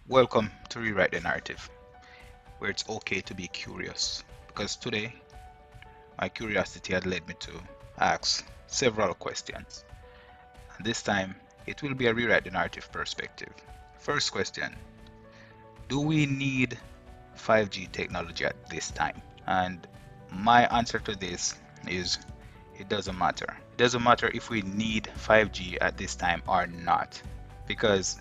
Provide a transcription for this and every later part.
Welcome to Rewrite the Narrative, where it's okay to be curious. Because today, my curiosity had led me to ask several questions. And this time, it will be a Rewrite the Narrative perspective. First question: do we need 5G technology at this time? And my answer to this is it doesn't matter. It doesn't matter if we need 5G at this time or not. Because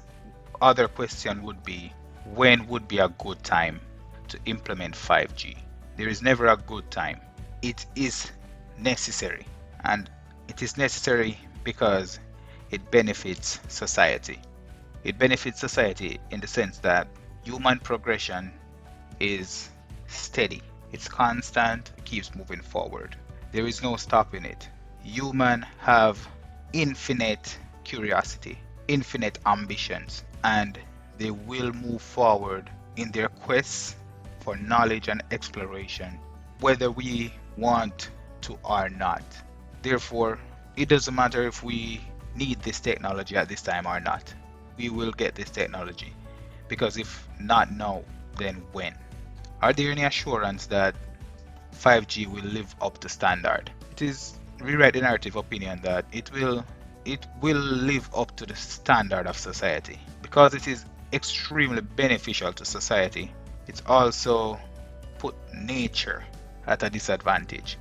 other question would be, when would be a good time to implement 5G? There is never a good time. It is necessary, and it is necessary because it benefits society. It benefits society in the sense that human progression is steady, it's constant, it keeps moving forward. There is no stopping it. Humans have infinite curiosity, infinite ambitions, and they will move forward in their quest for knowledge and exploration, whether we want to or not. Therefore, it doesn't matter if we need this technology at this time or not. We will get this technology because if not now, then when? Are there any assurance that 5G will live up to standard? It is Rewrite the Narrative opinion that it will live up to the standard of society because it is extremely beneficial to society. It's also put nature at a disadvantage.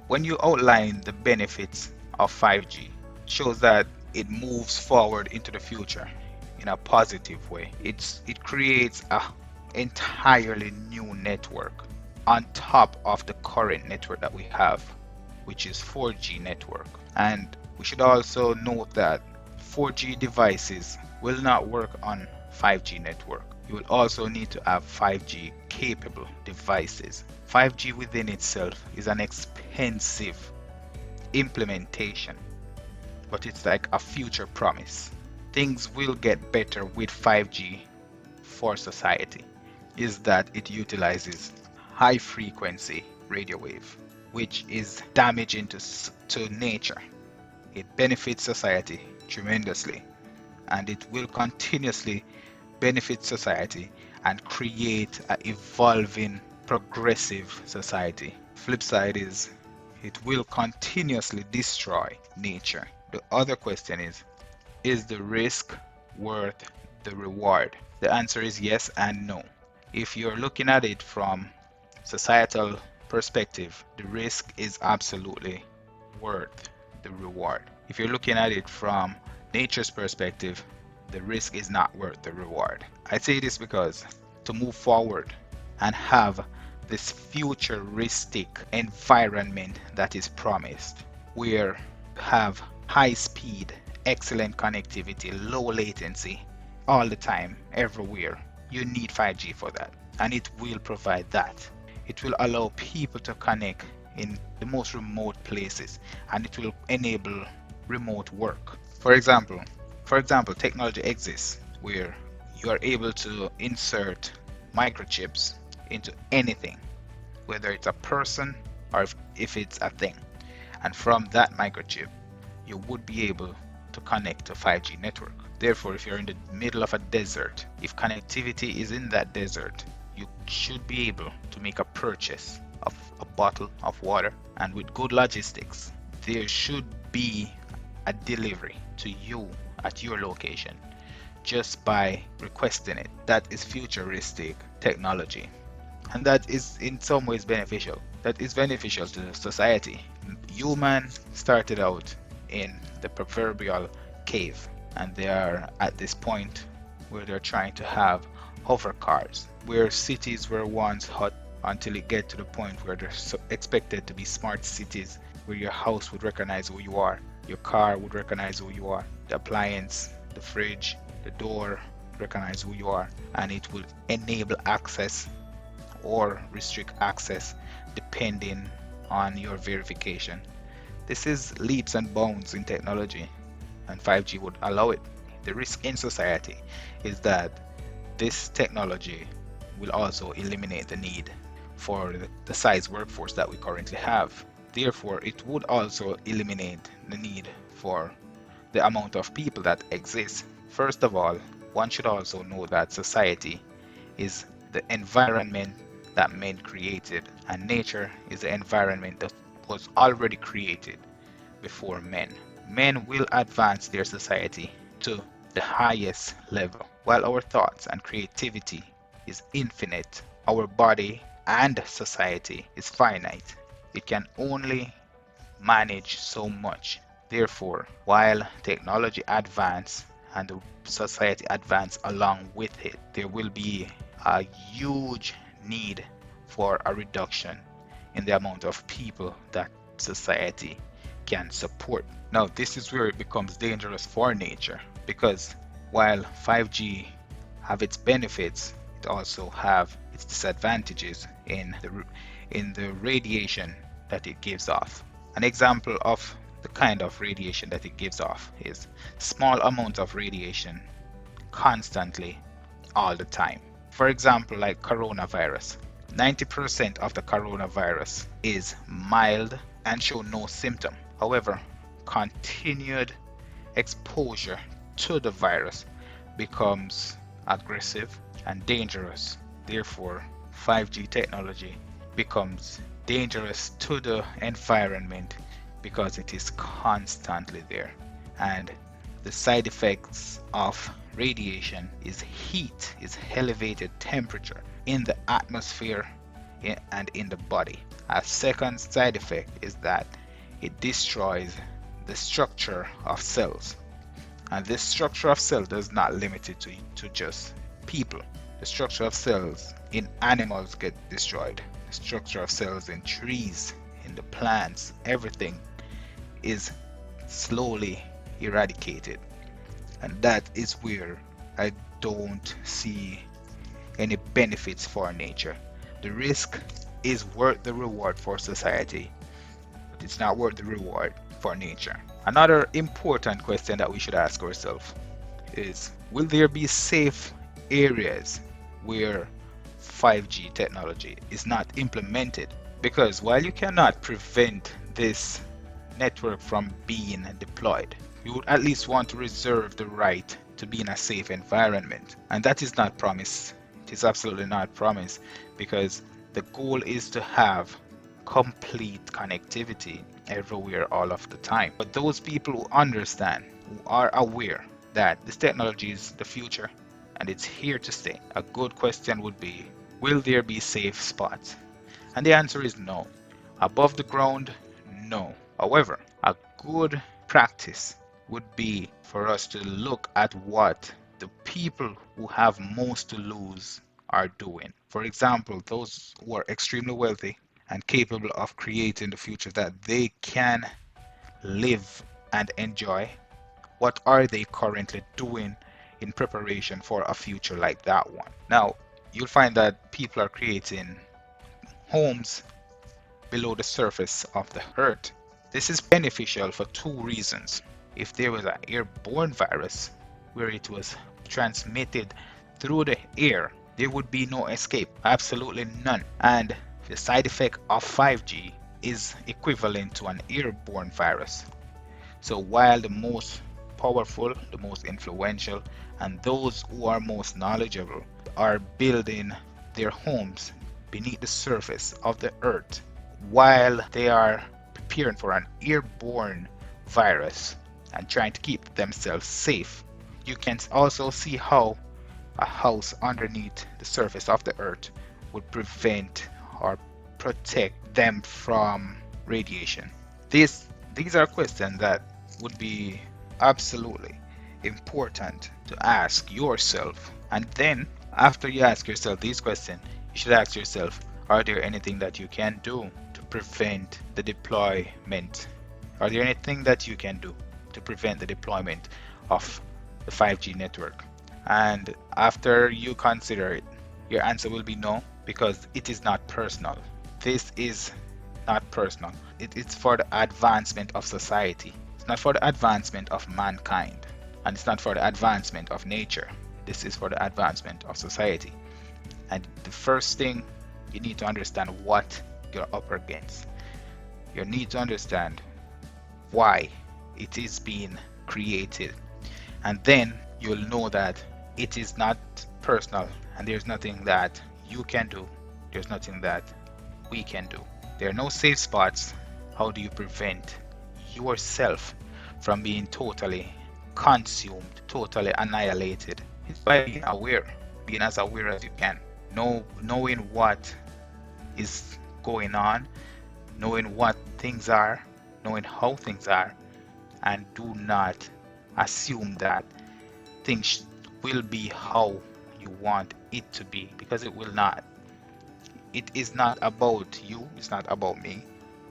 When you outline the benefits of 5G, it shows that it moves forward into the future in a positive way. It creates a entirely new network on top of the current network that we have, which is 4G network. And we should also note that 4G devices will not work on 5G network. You will also need to have 5G capable devices. 5G within itself is an expensive implementation, but it's like a future promise. Things will get better with 5G for society is that it utilizes high frequency radio wave, which is damaging to nature. It benefits society tremendously, and it will continuously benefit society and create an evolving progressive society. Flip side is it will continuously destroy nature. The other question is the risk worth the reward? The answer is yes and no. If you're looking at it from societal perspective, the risk is absolutely worth the reward. If you're looking at it from nature's perspective, the risk is not worth the reward. I say this because to move forward and have this futuristic environment that is promised, where have high speed, excellent connectivity, low latency all the time, everywhere, you need 5G for that. And it will provide that. It will allow people to connect in the most remote places, and it will enable remote work. For example, technology exists where you are able to insert microchips into anything, whether it's a person or if it's a thing. And from that microchip, you would be able to connect to 5G network. Therefore, if you're in the middle of a desert, if connectivity is in that desert, you should be able to make a purchase of a bottle of water, and with good logistics, there should be a delivery to you at your location just by requesting it. That is futuristic technology, and that is in some ways beneficial. That is beneficial to society. Human started out in the proverbial cave, and they are at this point where they're trying to have hover cars, where cities were once hot until it get to the point where they're expected to be smart cities, where your house would recognize who you are, your car would recognize who you are, the appliance, the fridge, the door recognize who you are, and it will enable access or restrict access depending on your verification. This is leaps and bounds in technology, and 5G would allow it. The risk in society is that this technology will also eliminate the need for the size workforce that we currently have. Therefore, it would also eliminate the need for the amount of people that exist. First of all, one should also know that society is the environment that men created, and nature is the environment that was already created before men. Men will advance their society to the highest level. While our thoughts and creativity is infinite, our body and society is finite. It can only manage so much. Therefore, while technology advance and the society advance along with it, there will be a huge need for a reduction in the amount of people that society can support. Now, this is where it becomes dangerous for nature, because while 5G have its benefits, it also have its disadvantages in the radiation that it gives off. An example of the kind of radiation that it gives off is small amounts of radiation constantly all the time. For example, like coronavirus. 90% of the coronavirus is mild and show no symptom. However, continued exposure to the virus becomes aggressive and dangerous. Therefore, 5G technology becomes dangerous to the environment because it is constantly there. And the side effects of radiation is heat, is elevated temperature in the atmosphere and in the body. A second side effect is that it destroys the structure of cells. And this structure of cells does not limit it to just people. The structure of cells in animals get destroyed. The structure of cells in trees, in the plants, everything is slowly eradicated. And that is where I don't see any benefits for nature. The risk is worth the reward for society, but it's not worth the reward for nature. Another important question that we should ask ourselves is, will there be safe areas where 5G technology is not implemented? Because while you cannot prevent this network from being deployed, you would at least want to reserve the right to be in a safe environment. And that is not promised. It is absolutely not promised, because the goal is to have complete connectivity everywhere all of the time. But those people who understand, who are aware that this technology is the future and it's here to stay, a good question would be, will there be safe spots? And the answer is no. Above the ground, no. However, a good practice would be for us to look at what the people who have most to lose are doing. For example, those who are extremely wealthy and capable of creating the future that they can live and enjoy, what are they currently doing in preparation for a future like that one? Now, you'll find that people are creating homes below the surface of the earth. This is beneficial for two reasons. If there was an airborne virus where it was transmitted through the air, there would be no escape, absolutely none. And the side effect of 5G is equivalent to an airborne virus. So while the most powerful, the most influential, and those who are most knowledgeable are building their homes beneath the surface of the earth, while they are preparing for an airborne virus and trying to keep themselves safe, you can also see how a house underneath the surface of the earth would prevent or protect them from radiation. These are questions that would be absolutely important to ask yourself. And then after you ask yourself these questions, you should ask yourself, are there anything that you can do to prevent the deployment? Are there anything that you can do to prevent the deployment of the 5G network? And after you consider it, your answer will be no, because it is not personal. This is not personal. It's for the advancement of society. It's not for the advancement of mankind. And it's not for the advancement of nature. This is for the advancement of society. And the first thing, you need to understand what you're up against. You need to understand why it is being created. And then you'll know that It is not personal, and there's nothing that you can do. There's nothing that we can do. There are no safe spots. How do you prevent yourself from being totally consumed, totally annihilated? It's by being aware, being as aware as you can. Knowing what is going on, knowing what things are, knowing how things are, and do not assume that things will be how you want it to be, because it will not. It is not about you, it's not about me,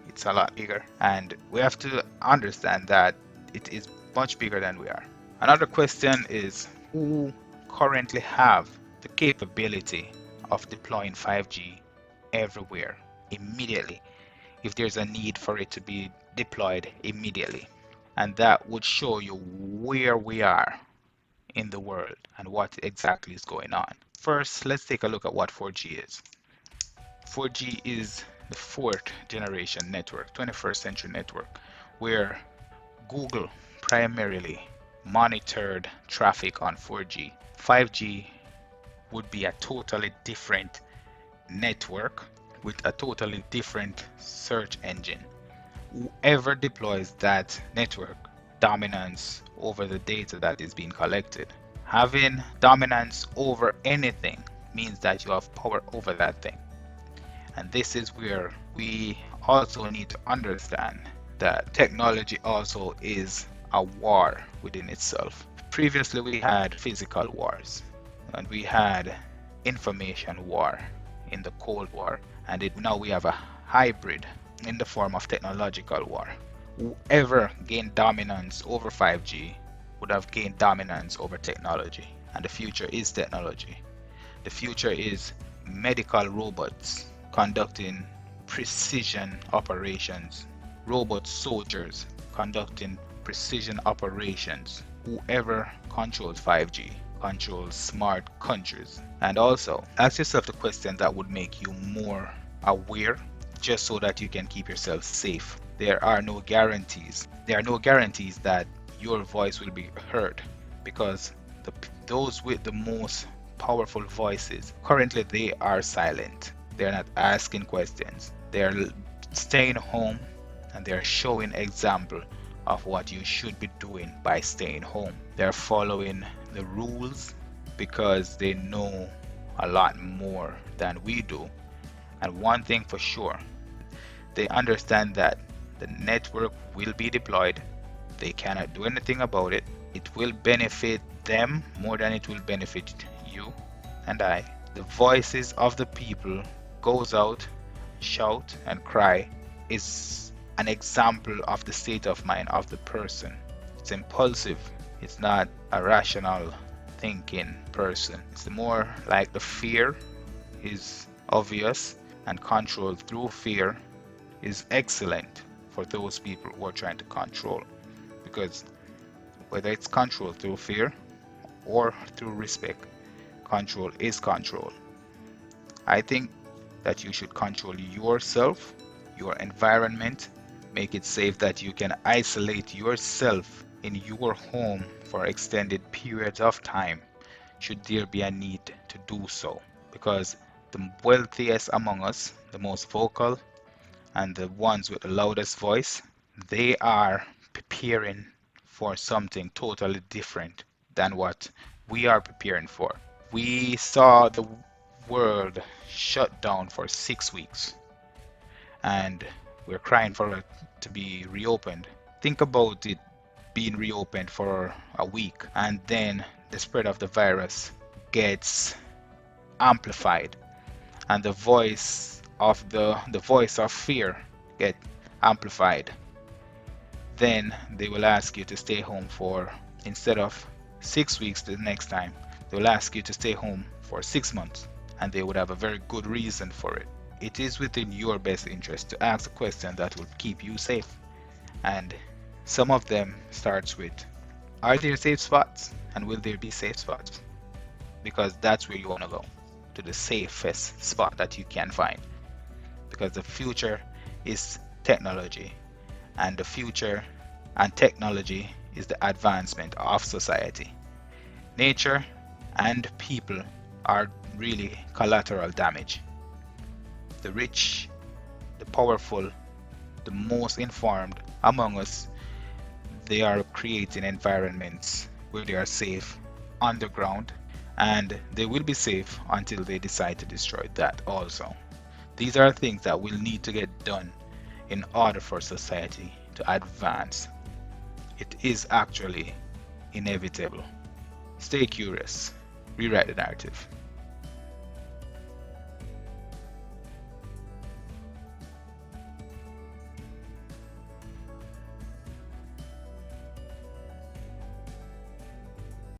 it's a lot bigger, and we have to understand that it is much bigger than we are. Another question is, who currently have the capability of deploying 5G everywhere immediately if there's a need for it to be deployed immediately? And that would show you where we are in the world and what exactly is going on. First, let's take a look at what 4G is. 4G is the fourth generation network, 21st century network, where Google primarily monitored traffic on 4G. 5G would be a totally different network with a totally different search engine. Whoever deploys that network dominance over the data that is being collected. Having dominance over anything means that you have power over that thing. And this is where we also need to understand that technology also is a war within itself. Previously, we had physical wars and we had information war in the Cold War, and now we have a hybrid in the form of technological war. Whoever gained dominance over 5G would have gained dominance over technology, and the future is technology. The future is medical robots conducting precision operations, robot soldiers conducting precision operations. Whoever controls 5G controls smart countries. And also, ask yourself the question that would make you more aware, just so that you can keep yourself safe. There are no guarantees. There are no guarantees that your voice will be heard, because those with the most powerful voices currently, they are silent. They're not asking questions. They're staying home, and they're showing example of what you should be doing by staying home. They're following the rules because they know a lot more than we do. And one thing for sure, they understand that the network will be deployed. They cannot do anything about it. It will benefit them more than it will benefit you and I. The voices of the people goes out, shout and cry is an example of the state of mind of the person. It's impulsive. It's not a rational thinking person. It's more like the fear is obvious, and control through fear is excellent for those people who are trying to control, because whether it's control through fear or through respect, control is control. I think that you should control yourself, your environment, make it safe that you can isolate yourself in your home for extended periods of time should there be a need to do so, because the wealthiest among us, the most vocal, and the ones with the loudest voice, they are preparing for something totally different than what we are preparing for. We saw the world shut down for 6 weeks, and we're crying for it to be reopened. Think about it being reopened for a week, and then the spread of the virus gets amplified, and the voice of the voice of fear get amplified. Then they will ask you to stay home for, instead of 6 weeks the next time, they will ask you to stay home for 6 months, and they would have a very good reason for it. It is within your best interest to ask a question that will keep you safe, and some of them starts with, are there safe spots, and will there be safe spots? Because that's where you want to go, to the safest spot that you can find, because the future is technology, and the future and technology is the advancement of society. Nature and people are really collateral damage. The rich, the powerful, the most informed among us, they are creating environments where they are safe underground, and they will be safe until they decide to destroy that also. These are things that will need to get done in order for society to advance. It is actually inevitable. Stay curious. Rewrite the narrative.